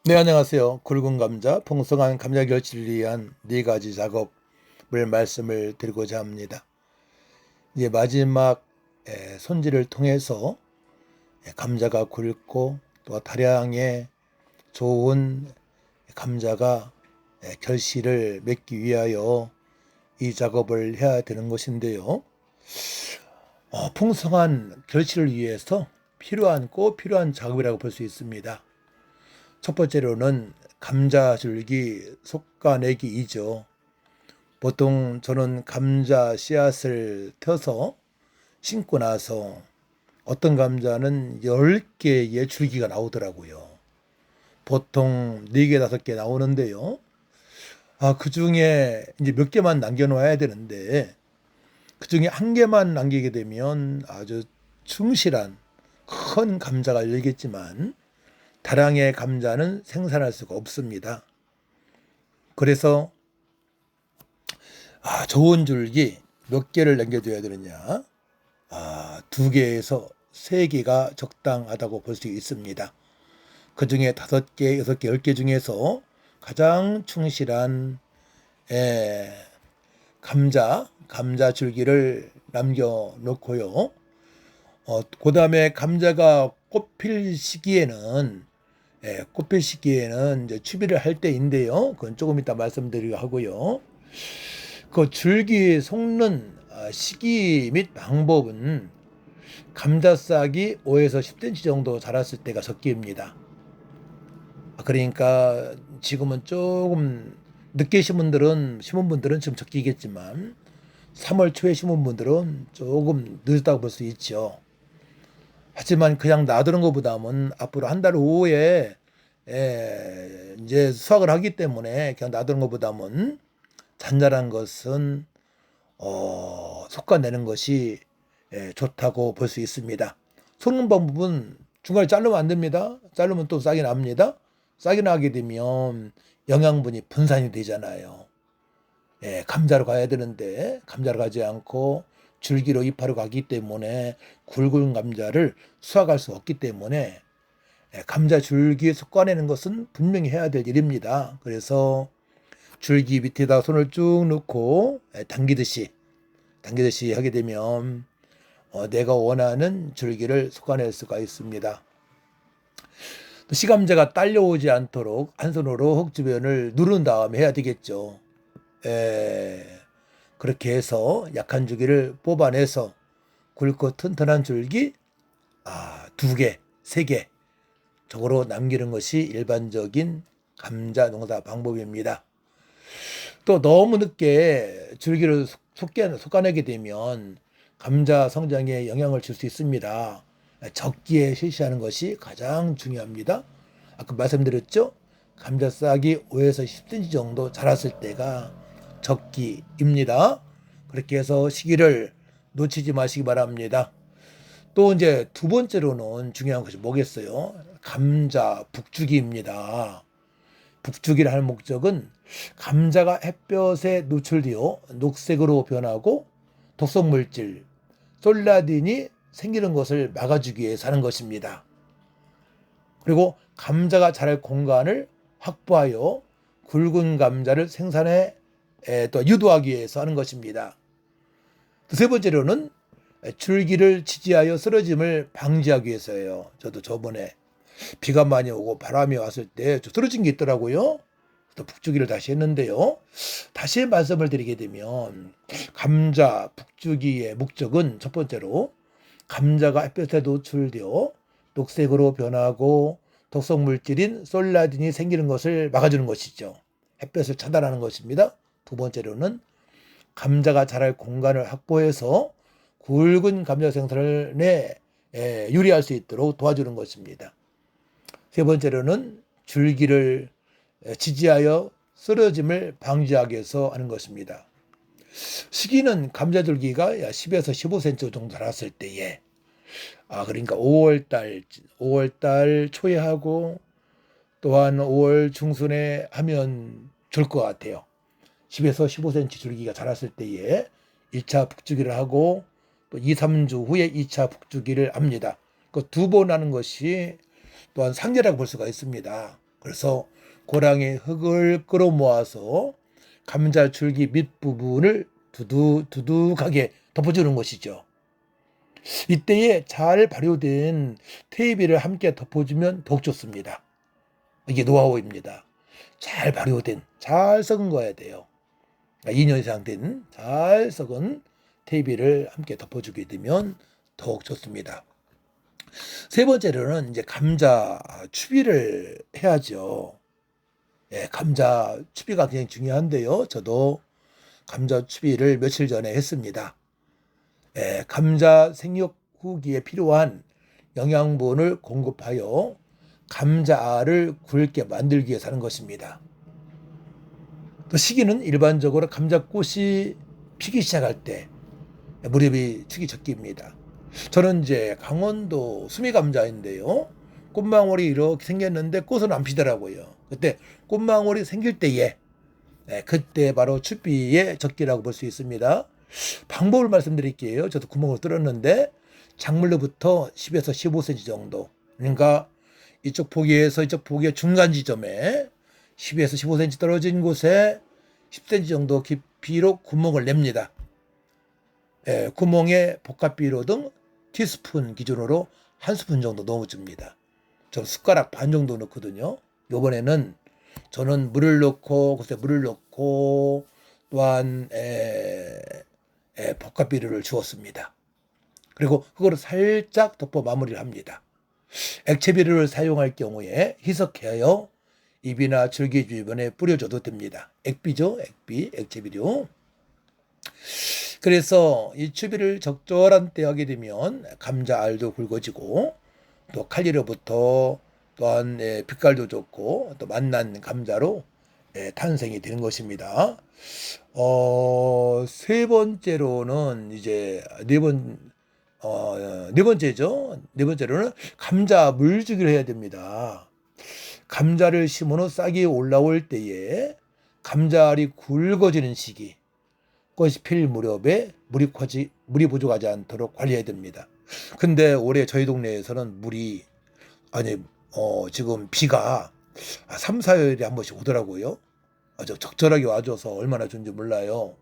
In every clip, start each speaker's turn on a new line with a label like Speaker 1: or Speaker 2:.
Speaker 1: 네, 안녕하세요. 굵은 감자, 풍성한 감자 결실을 위한 네 가지 작업을 말씀을 드리고자 합니다. 이제 마지막 손질을 통해서 감자가 굵고 또 다량의 좋은 감자가 결실을 맺기 위하여 이 작업을 해야 되는 것인데요. 풍성한 결실을 위해서 꼭 필요한 작업이라고 볼 수 있습니다. 첫 번째로는 감자 줄기 솎아내기이죠. 보통 저는 감자 씨앗을 펴서 심고 나서 어떤 감자는 10개의 줄기가 나오더라고요. 보통 4개, 5개 나오는데요. 그 중에 이제 몇 개만 남겨놓아야 되는데, 그 중에 한 개만 남기게 되면 아주 충실한 큰 감자가 열리겠지만, 다량의 감자는 생산할 수가 없습니다. 그래서 좋은 줄기 몇 개를 남겨줘야 되느냐? 2개에서 3개가 적당하다고 볼 수 있습니다. 그 중에 5개, 6개, 10개 중에서 가장 충실한 감자 줄기를 남겨놓고요. 그 다음에 감자가 꽃필 시기에는 이제 추비를 할 때인데요. 그건 조금 이따 말씀드리고 하고요. 그 줄기 속는 시기 및 방법은 감자싹이 5에서 10cm 정도 자랐을 때가 적기입니다. 그러니까 지금은 조금 늦게 심은 분들은 지금 적기겠지만 3월 초에 심은 분들은 조금 늦었다고 볼 수 있죠. 하지만 그냥 놔두는 것보다는 앞으로 한 달 후에 이제 수확을 하기 때문에 그냥 놔두는 것보다는 잔잔한 것은 솎아내는 것이 좋다고 볼 수 있습니다. 솎는 방법은 중간에 자르면 안 됩니다. 자르면 또 싹이 납니다. 싹이 나게 되면 영양분이 분산이 되잖아요. 감자로 가야 되는데 감자로 가지 않고 줄기로 잎하러 가기 때문에 굵은 감자를 수확할 수 없기 때문에 감자 줄기 솎아내는 것은 분명히 해야 될 일입니다. 그래서 줄기 밑에다 손을 쭉 넣고 당기듯이 하게 되면 내가 원하는 줄기를 솎아낼 수가 있습니다. 시감자가 딸려오지 않도록 한 손으로 흙 주변을 누른 다음에 해야 되겠죠. 에, 그렇게 해서 약한 줄기를 뽑아내서 굵고 튼튼한 줄기 2개, 3개 적으로 남기는 것이 일반적인 감자 농사 방법입니다. 또 너무 늦게 줄기를 솎아내게 되면 감자 성장에 영향을 줄 수 있습니다. 적기에 실시하는 것이 가장 중요합니다. 아까 말씀드렸죠? 감자 싹이 5에서 10cm 정도 자랐을 때가 적기입니다. 그렇게 해서 시기를 놓치지 마시기 바랍니다. 또 이제 두 번째로는 중요한 것이 뭐겠어요? 감자 북주기입니다. 북주기를 할 목적은 감자가 햇볕에 노출되어 녹색으로 변하고 독성물질 솔라딘이 생기는 것을 막아주기 위해서 하는 것입니다. 그리고 감자가 자랄 공간을 확보하여 굵은 감자를 생산해 또 유도하기 위해서 하는 것입니다. 세 번째로는 줄기를 지지하여 쓰러짐을 방지하기 위해서예요. 저도 저번에 비가 많이 오고 바람이 왔을 때 쓰러진 게 있더라고요. 또 북주기를 다시 했는데요. 다시 말씀을 드리게 되면 감자 북주기의 목적은 첫 번째로 감자가 햇볕에 노출되어 녹색으로 변하고 독성 물질인 솔라딘이 생기는 것을 막아주는 것이죠. 햇볕을 차단하는 것입니다. 두 번째로는 감자가 자랄 공간을 확보해서 굵은 감자 생산을 유리할 수 있도록 도와주는 것입니다. 세 번째로는 줄기를 지지하여 쓰러짐을 방지하기 위해서 하는 것입니다. 시기는 감자줄기가 10에서 15cm 정도 자랐을 때에 그러니까 5월달 초에 하고 또한 5월 중순에 하면 좋을 것 같아요. 10에서 15cm 줄기가 자랐을 때에 1차 북주기를 하고 또 2, 3주 후에 2차 북주기를 합니다. 그 두 번 하는 것이 또한 상계라고 볼 수가 있습니다. 그래서 고랑에 흙을 끌어모아서 감자 줄기 밑부분을 두둑하게 덮어주는 것이죠. 이때에 잘 발효된 테이비를 함께 덮어주면 더욱 좋습니다. 이게 노하우입니다. 잘 발효된, 잘 썩은 거야 돼요. 2년 이상 된 잘 썩은 테이비를 함께 덮어주게 되면 더욱 좋습니다. 세 번째로는 이제 감자 추비를 해야죠. 예, 감자 추비가 굉장히 중요한데요. 저도 감자 추비를 며칠 전에 했습니다. 예, 감자 생육 후기에 필요한 영양분을 공급하여 감자알을 굵게 만들기 위해서 하는 것입니다. 또 시기는 일반적으로 감자꽃이 피기 시작할 때 무렵이 추기 적기입니다. 저는 이제 강원도 수미감자인데요. 꽃망울이 이렇게 생겼는데 꽃은 안 피더라고요. 그때 꽃망울이 생길 때에 그때 바로 추비의 적기라고 볼 수 있습니다. 방법을 말씀드릴게요. 저도 구멍을 뚫었는데 작물로부터 10에서 15cm 정도, 그러니까 이쪽 포기에서 이쪽 포기의 중간 지점에 10에서 15cm 떨어진 곳에 10cm 정도 깊이로 구멍을 냅니다. 구멍에 복합비료 등 티스푼 기준으로 한 스푼 정도 넣어줍니다. 저 숟가락 반 정도 넣거든요. 요번에는 저는 물을 넣고 또한 복합비료를 주었습니다. 그리고 그거를 살짝 덮어 마무리를 합니다. 액체 비료를 사용할 경우에 희석하여 잎이나 줄기 주변에 뿌려줘도 됩니다. 액비죠, 액체 비료. 그래서 이 추비를 적절한 때 하게 되면 감자 알도 굵어지고 또 칼리로부터 또한 빛깔도 좋고 또 맛난 감자로 탄생이 되는 것입니다. 세 번째로는 이제 네 번째죠. 네 번째로는 감자 물주기를 해야 됩니다. 감자를 심은 후 싹이 올라올 때에 감자알이 굵어지는 시기, 꽃이 필 무렵에 물이 부족하지 않도록 관리해야 됩니다. 근데 올해 저희 동네에서는 지금 비가 3, 4일에 한 번씩 오더라고요. 아주 적절하게 와줘서 얼마나 좋은지 몰라요.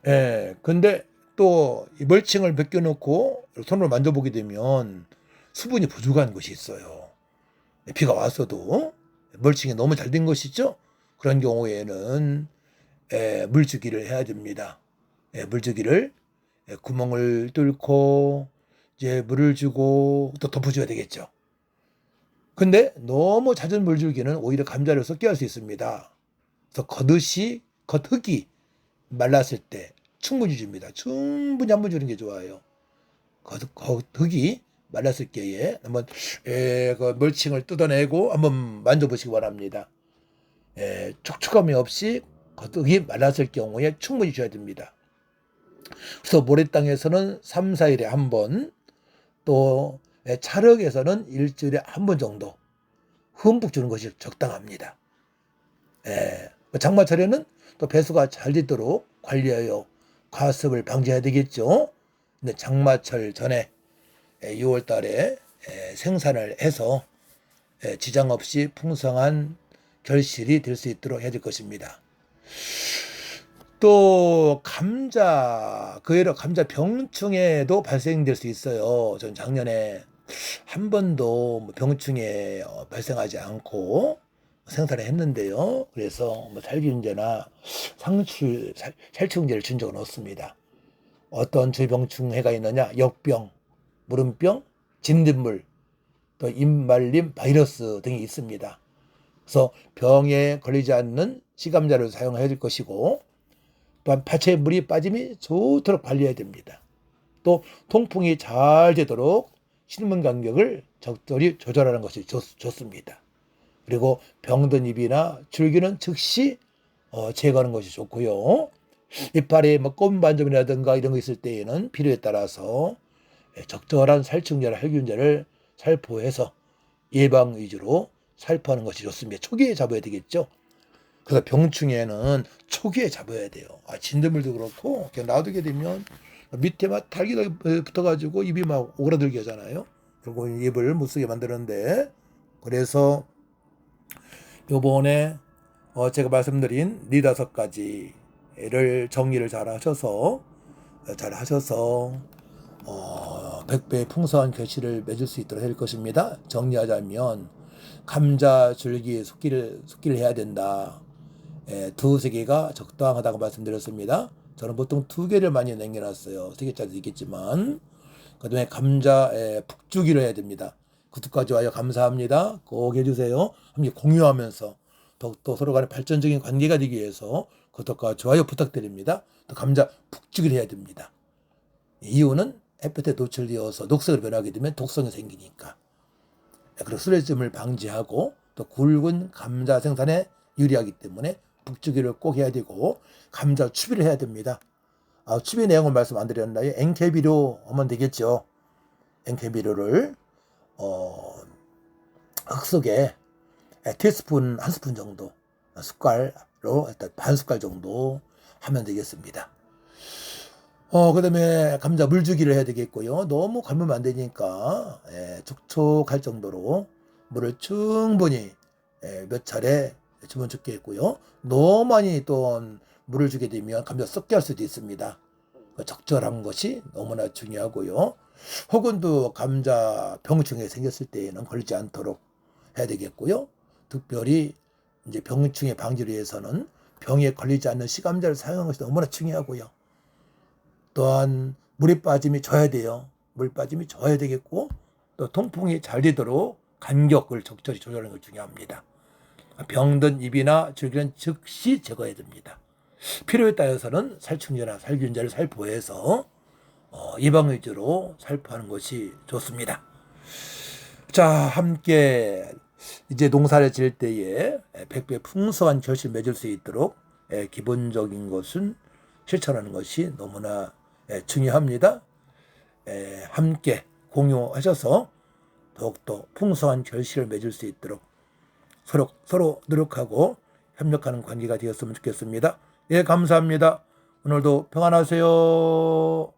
Speaker 1: 예, 근데 또 멀칭을 벗겨놓고 손으로 만져보게 되면 수분이 부족한 것이 있어요. 비가 왔어도 멀칭이 너무 잘 된 것이죠. 그런 경우에는 물주기를 해야 됩니다. 물주기를 구멍을 뚫고 이제 물을 주고 또 덮어줘야 되겠죠. 근데 너무 잦은 물주기는 오히려 감자를 썩게 할 수 있습니다. 그래서 겉흙이 말랐을 때 충분히 줍니다. 충분히 한번 주는 게 좋아요. 겉흙이 말랐을 때에 한번 그 멀칭을 뜯어내고 한번 만져보시기 바랍니다. 촉촉함이 없이 겉흙이 말랐을 경우에 충분히 줘야 됩니다. 그래서 모래땅에서는 3, 4일에 한 번, 또 찰흙에서는 일주일에 한 번 정도 흠뻑 주는 것이 적당합니다. 장마철에는 또 배수가 잘 되도록 관리하여 과습을 방지해야 되겠죠. 근데 장마철 전에 6월 달에 생산을 해서 지장 없이 풍성한 결실이 될 수 있도록 해야 될 것입니다. 또 그 외로 감자 병충해도 발생될 수 있어요. 전 작년에 한 번도 병충해 발생하지 않고 생산을 했는데요. 그래서 살균제나 살충제를 준 적은 없습니다. 어떤 주병충해가 있느냐? 역병, 무름병, 진딧물, 또 입말림 바이러스 등이 있습니다. 그래서 병에 걸리지 않는 시감자를 사용해야 될 것이고, 또한 파채에 물이 빠짐이 좋도록 관리해야 됩니다. 또 통풍이 잘 되도록 신문 간격을 적절히 조절하는 것이 좋습니다. 그리고 병든 잎이나 줄기는 즉시 제거하는 것이 좋고요. 이파리에 꽃 반점이라든가 이런 거 있을 때에는 필요에 따라서 적절한 살충제나 살균제를 살포해서 예방 위주로 살포하는 것이 좋습니다. 초기에 잡아야 되겠죠. 그래서 병충해는 초기에 잡아야 돼요. 진드물도 그렇고 그냥 놔두게 되면 밑에 막 달기가 붙어가지고 입이 막 오그라들게 하잖아요. 그리고 입을 못 쓰게 만드는데, 그래서 요번에 제가 말씀드린 네다섯 가지를 정리를 잘 하셔서 백배의 풍성한 결실을 맺을 수 있도록 할 것입니다. 정리하자면 감자 줄기 숙기를 해야 된다. 두세 개가 적당하다고 말씀드렸습니다. 저는 보통 두 개를 많이 남겨놨어요. 세 개짜리도 있겠지만. 그 다음에 감자 푹주기를 해야 됩니다. 구독과 좋아요 감사합니다. 꼭 해주세요. 함께 공유하면서 더욱더 서로 간에 발전적인 관계가 되기 위해서 구독과 좋아요 부탁드립니다. 또 감자 푹주기를 해야 됩니다. 이유는 햇볕에 노출되어서 녹색으로 변하게 되면 독성이 생기니까. 그리고 쓰레짐을 방지하고 또 굵은 감자 생산에 유리하기 때문에 푹주기를 꼭 해야 되고 감자 추비를 해야 됩니다. 추비 내용을 말씀 안 드렸나요? 엔케비료 하면 되겠죠. 엔케비료를 흙 속에 티스푼 한 스푼 정도 숟갈로 일단 반 숟갈 정도 하면 되겠습니다. 그 다음에 감자 물주기를 해야 되겠고요. 너무 감으면 안 되니까 촉촉할 정도로 물을 충분히 몇 차례 주면 좋겠고요. 너무 많이 또 물을 주게 되면 감자 썩게 할 수도 있습니다. 적절한 것이 너무나 중요하고요. 혹은 또 감자 병충해 생겼을 때에는 걸리지 않도록 해야 되겠고요. 특별히 이제 병충해 방지를 위해서는 병에 걸리지 않는 시감자를 사용하는 것이 너무나 중요하고요. 또한 물에 빠짐이 져야 돼요. 물 빠짐이 져야 되겠고 또 통풍이 잘 되도록 간격을 적절히 조절하는 것이 중요합니다. 병든 잎이나 줄기는 즉시 제거해야 됩니다. 필요에 따라서는 살충제나 살균제를 살포해서 예방 위주로 살포하는 것이 좋습니다. 자, 함께 이제 농사를 지을 때에 백배 풍성한 결실 맺을 수 있도록 기본적인 것은 실천하는 것이 너무나 중요합니다. 함께 공유하셔서 더욱더 풍성한 결실을 맺을 수 있도록 서로 노력하고 협력하는 관계가 되었으면 좋겠습니다. 예, 감사합니다. 오늘도 평안하세요.